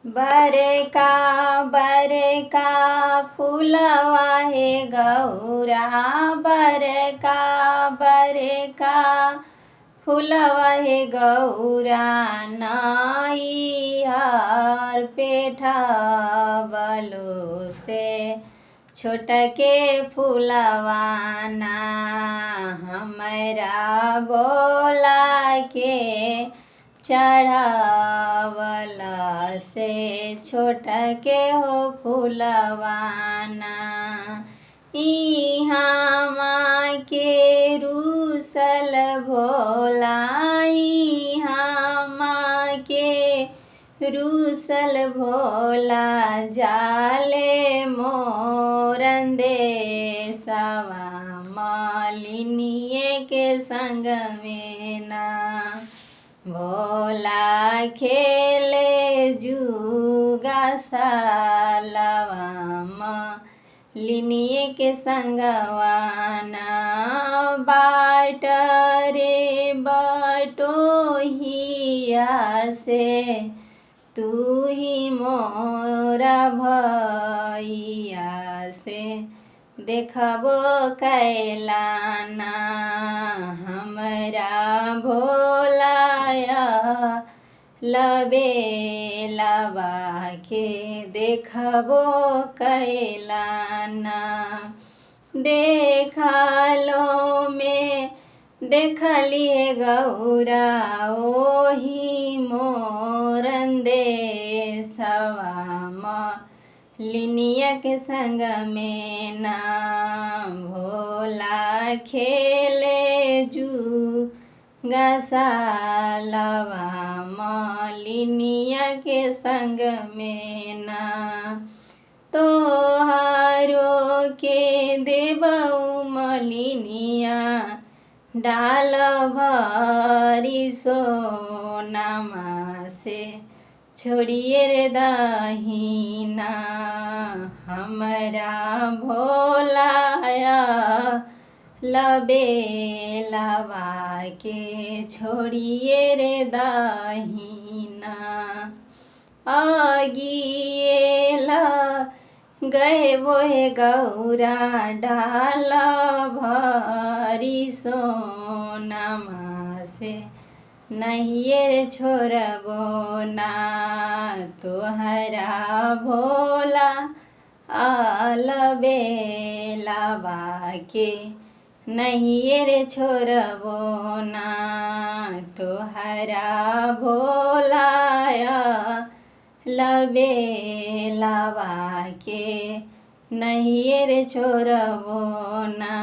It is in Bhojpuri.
बरका बरका फूलवा हे गौरा, बरका बरका फूलवा हे गौरा, नैहर पेठवलो से छोटके फूलवा ना हमरा बोला के चढ़ावला से छोटके हो फूलवाना। इहाँ के रूसल भोला, इहाँ के रूसल भोला, जाले मोरन देशवा मालिनिए के संग में ना। भोला खेले जुगा सालवा मालिनिए के संगवाना। बाट रे बटोहिया से तू ही मोरा भैया से देखबो कैलाना। हमरा भोलाया लबेलवा के देखबो कैलाना। देखलो में देखलिए गौरा ओही मोरन देशवा मालिनिया के संग में ना। भोला खेले जुगा सालवा मालिनिया के संग में ना। तोहारो के देबऊ मालिनिया डाल भरी सोनमा से छोड़िए रे दहीना। हमरा भोलाया लबेलवा के छोड़िए रे दहीना। अगिएला गए बोहे गौरा डाल भरी सोनमा से नहिए रे छोड़बो ना। तोहरा भोला अलबेलवा के नहिए रे छोड़बो ना। तोहरा भोलाया लबेलवा के नहिए रे छोड़बो ना।